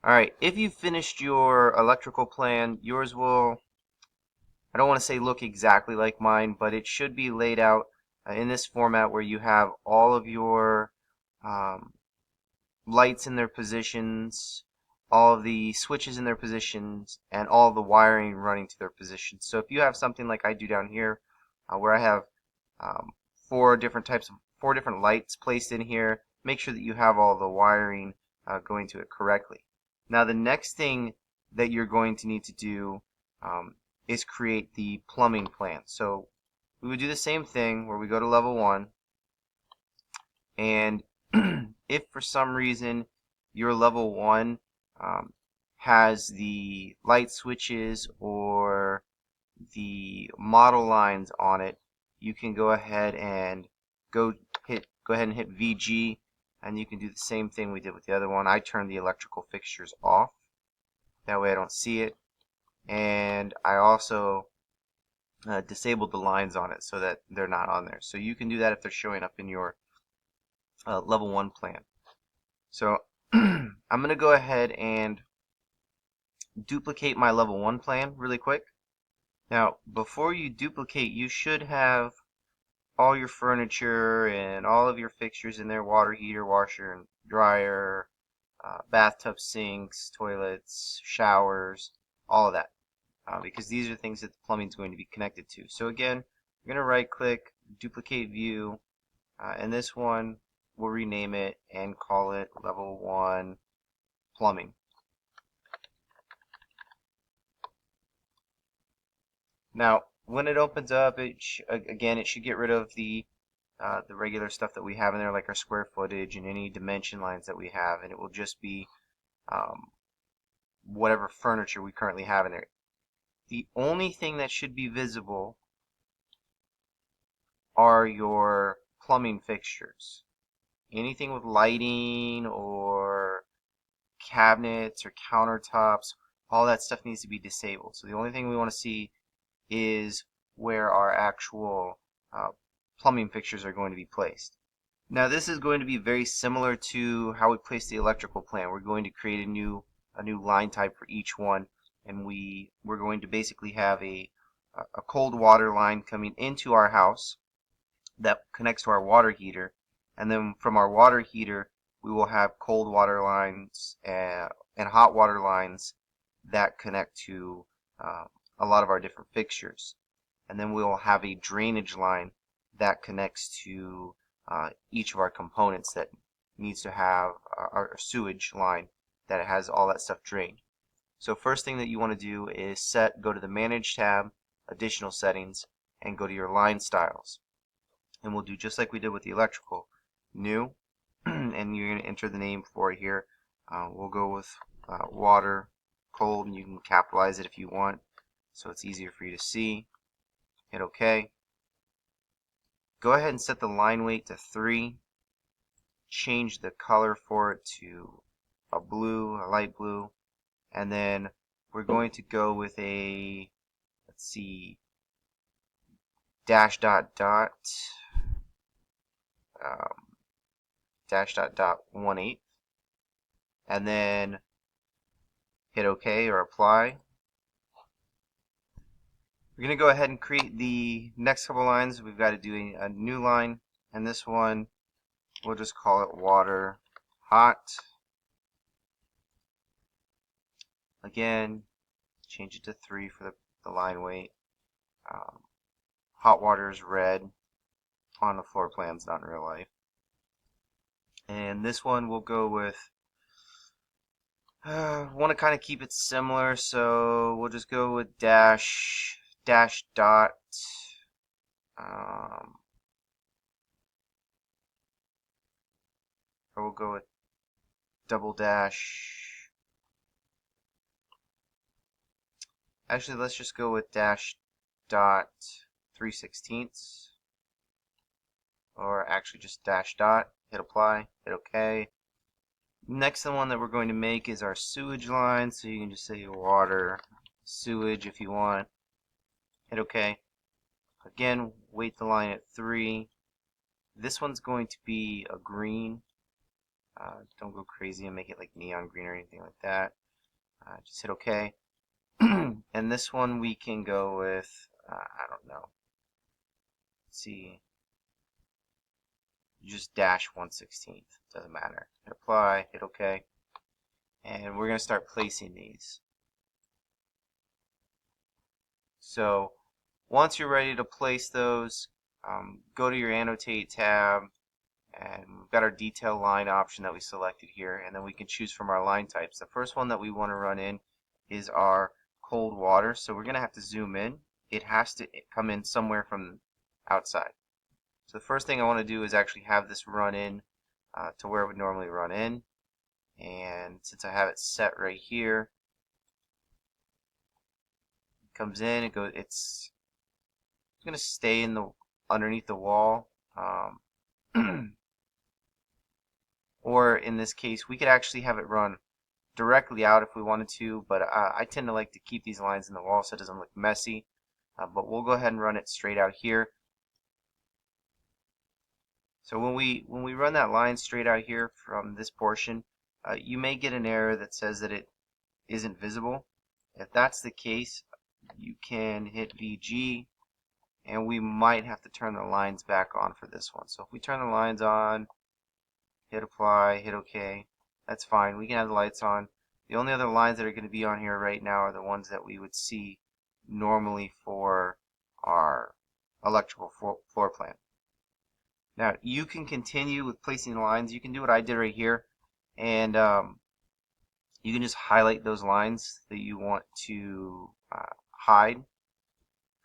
Alright, if you finished your electrical plan, yours will, I don't want to say look exactly like mine, but it should be laid out in this format where you have all of your um, lights in their positions, all of the switches in their positions, and all of the wiring running to their positions. So if you have something like I do down here, where I have um, four different lights placed in here, make sure that you have all the wiring going to it correctly. Now the next thing that you're going to need to do is create the plumbing plan. So we would do the same thing where we go to level 1, and if for some reason your level 1 um, has the light switches or the model lines on it, you can go ahead and go ahead and hit VG, and you can do the same thing we did with the other one. I turned the electrical fixtures off, that way I don't see it, and I also disabled the lines on it so that they're not on there. So you can do that if they're showing up in your level 1 plan. So I'm going to go ahead and duplicate my level 1 plan really quick. Now, before you duplicate, you should have all your furniture and all of your fixtures in there: water heater, washer and dryer, bathtub sinks, toilets, showers, all of that. Because these are things that the plumbing is going to be connected to. So again, you're going to right click, duplicate view, and this one we'll rename it and call it level 1 plumbing. Now when it opens up, again it should get rid of the regular stuff that we have in there, like our square footage and any dimension lines that we have, and it will just be whatever furniture we currently have in there. The only thing that should be visible are your plumbing fixtures. Anything with lighting or cabinets or countertops, all that stuff needs to be disabled. So the only thing we want to see is where our actual plumbing fixtures are going to be placed. Now this is going to be very similar to how we place the electrical plan. We're going to create a new line type for each one, and we're going to basically have a cold water line coming into our house that connects to our water heater, and then from our water heater we will have cold water lines and hot water lines that connect to a lot of our different fixtures. And then we'll have a drainage line that connects to each of our components that needs to have our sewage line that has all that stuff drained. So first thing that you want to do is go to the Manage tab, Additional Settings, and go to your line styles. And we'll do just like we did with the electrical. New, and you're going to enter the name for it here. We'll go with water, cold, and you can capitalize it if you want so it's easier for you to see. Hit OK. Go ahead and set the line weight to 3. Change the color for it to a light blue, and then we're going to go with a, let's see, dash dot dot 1/8, and then hit OK or apply. We're going to go ahead and create the next couple lines. We've got to do a new line, and this one we'll just call it water hot. Again, change it to 3 for the line weight. Hot water is red on the floor plans, not in real life. And this one we'll go with, want to kind of keep it similar, so we'll just go with dash dot or we'll go with double dash. Actually, let's just go with dash dot 3/16, or actually just dash dot. Hit apply, hit OK. Next one that we're going to make is our sewage line, so you can just say water sewage if you want. Hit OK. Again, weight the line at 3. This one's going to be a green. Don't go crazy and make it like neon green or anything like that. Just hit OK. And this one we can go with, I don't know. Let's see. Just dash 1/16. Doesn't matter. Hit apply, hit OK. And we're going to start placing these. So once you're ready to place those, go to your annotate tab, and we've got our detail line option that we selected here, and then we can choose from our line types. The first one that we want to run in is our cold water, so we're going to have to zoom in. It has to come in somewhere from outside. So the first thing I want to do is actually have this run in to where it would normally run in, and since I have it set right here, it comes in, it's going to stay in the underneath the wall. Or in this case, we could actually have it run directly out if we wanted to, but I tend to like to keep these lines in the wall so it doesn't look messy. But we'll go ahead and run it straight out here. So when we run that line straight out here from this portion, you may get an error that says that it isn't visible. If that's the case, you can hit VG, and we might have to turn the lines back on for this one. So if we turn the lines on, hit apply, hit OK, that's fine. We can have the lights on. The only other lines that are going to be on here right now are the ones that we would see normally for our electrical floor plan. Now you can continue with placing the lines. You can do what I did right here, and you can just highlight those lines that you want to hide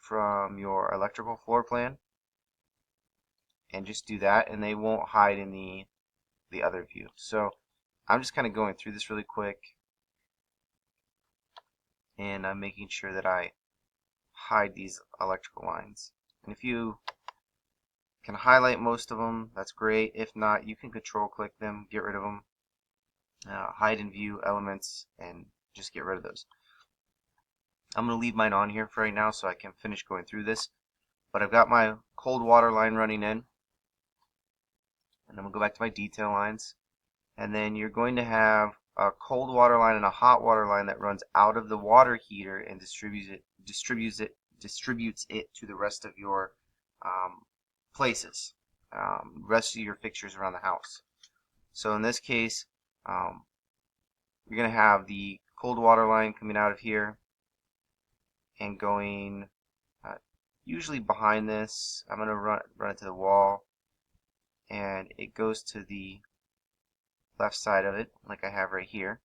from your electrical floor plan, and just do that, and they won't hide in the other view. So I'm just kind of going through this really quick, and I'm making sure that I hide these electrical lines. And if you can highlight most of them, that's great. If not, you can control click them, get rid of them, hide and view elements, and just get rid of those. I'm going to leave mine on here for right now so I can finish going through this. But I've got my cold water line running in, and then we'll go back to my detail lines, and then you're going to have a cold water line and a hot water line that runs out of the water heater and distributes it to the rest of your places, rest of your fixtures around the house. So in this case, you're going to have the cold water line coming out of here and going usually behind this. I'm going to run it to the wall, and it goes to the left side of it like I have right here.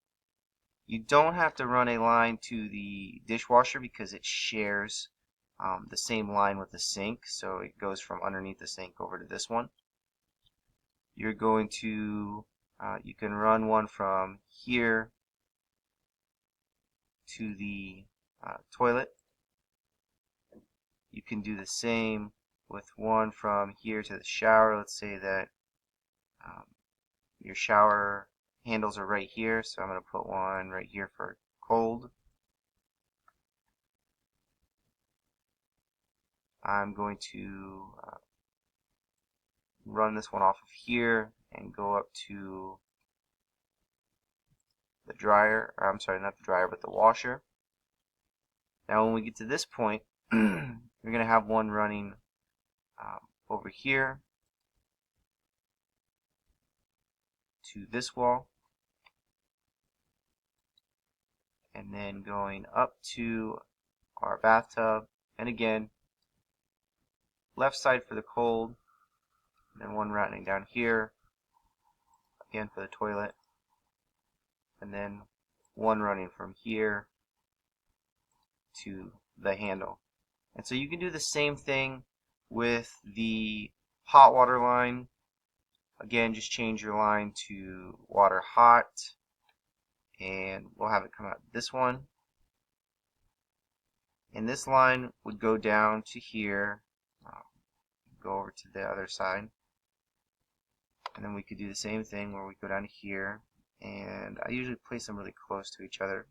You don't have to run a line to the dishwasher because it shares the same line with the sink, so it goes from underneath the sink over to this one. You're going to you can run one from here to the toilet. You can do the same with one from here to the shower. Let's say that your shower handles are right here, so I'm going to put one right here for cold. I'm going to run this one off of here and go up to the dryer, or I'm sorry, not the dryer, but the washer. Now when we get to this point, you're going to have one running over here to this wall, and then going up to our bathtub, and again left side for the cold, and then one running down here again for the toilet, and then one running from here to the handle. And so you can do the same thing with the hot water line. Again, just change your line to water hot, and we'll have it come out this one. And this line would go down to here, go over to the other side, and then we could do the same thing where we go down here, and I usually place them really close to each other.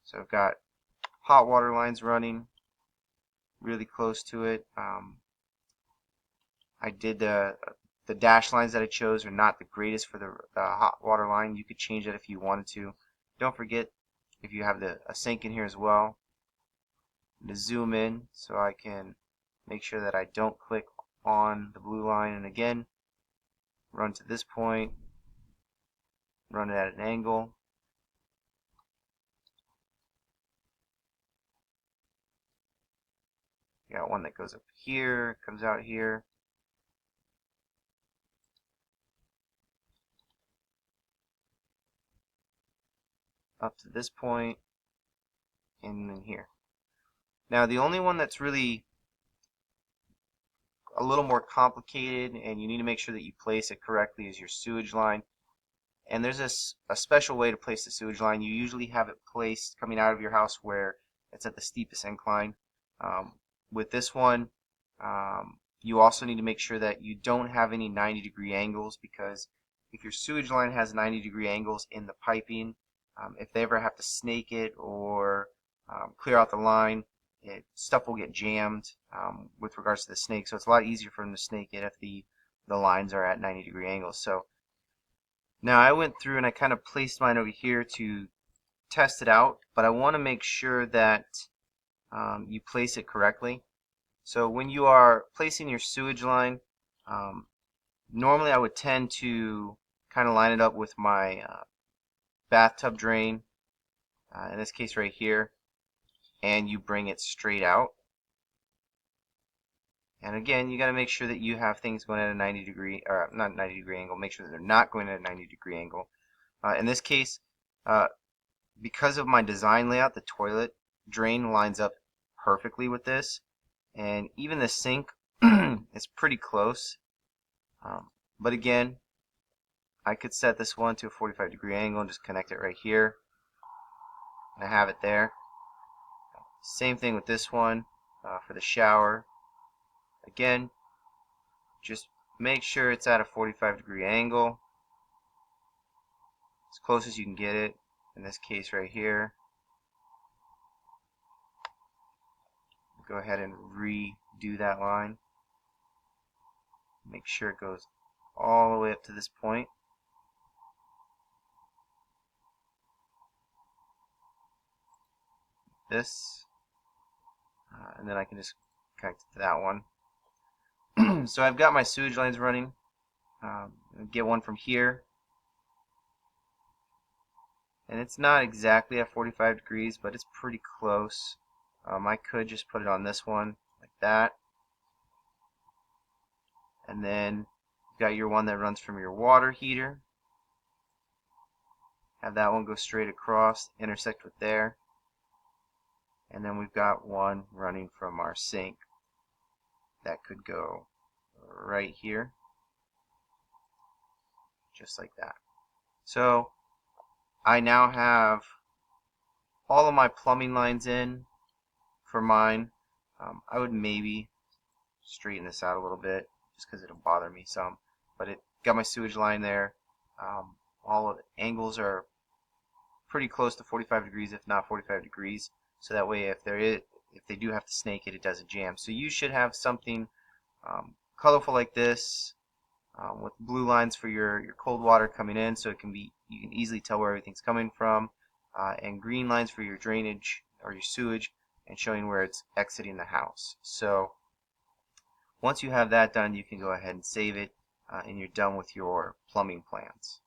So I've got hot water lines running really close to it. I did the dash lines that I chose are not the greatest for the hot water line. You could change that if you wanted to. Don't forget, if you have a sink in here as well, to zoom in so I can make sure that I don't click on the blue line, and again run to this point, run it at an angle. You got one that goes up here, comes out here. Up to this point, and then here. Now the only one that's really a little more complicated and you need to make sure that you place it correctly is your sewage line. And there's a special way to place the sewage line. You usually have it placed coming out of your house where it's at the steepest incline. With this one, you also need to make sure that you don't have any 90-degree angles, because if your sewage line has 90-degree angles in the piping, if they ever have to snake it or clear out the line, stuff will get jammed with regards to the snake. So it's a lot easier for them to snake it if the lines are at 90-degree angles. So now I went through and I kind of placed mine over here to test it out, but I want to make sure that you place it correctly. So when you are placing your sewage line, normally I would tend to kind of line it up with my bathtub drain, in this case right here, and you bring it straight out. And again, you got to make sure that you have things going at a 90-degree, or not 90-degree angle. Make sure that they're not going at a 90-degree angle. In this case, because of my design layout, the toilet drain lines up perfectly with this, and even the sink is pretty close. But again, I could set this one to a 45-degree angle and just connect it right here, and I have it there. Same thing with this one for the shower. Again, just make sure it's at a 45-degree angle, as close as you can get it. In this case right here, go ahead and redo that line. Make sure it goes all the way up to this point. This, and then I can just connect it to that one. So I've got my sewage lines running. Get one from here, and it's not exactly at 45 degrees, but it's pretty close. I could just put it on this one like that, and then you've got your one that runs from your water heater. Have that one go straight across, intersect with there, and then we've got one running from our sink that could go right here, just like that. So I now have all of my plumbing lines in for mine. I would maybe straighten this out a little bit just because it'll bother me some, but it got my sewage line there. All of the angles are pretty close to 45 degrees, if not 45 degrees, so that way if they do have to snake it, it doesn't jam. So you should have something colorful like this, with blue lines for your cold water coming in, so you can easily tell where everything's coming from, and green lines for your drainage or your sewage, and showing where it's exiting the house. So once you have that done, you can go ahead and save it, and you're done with your plumbing plans.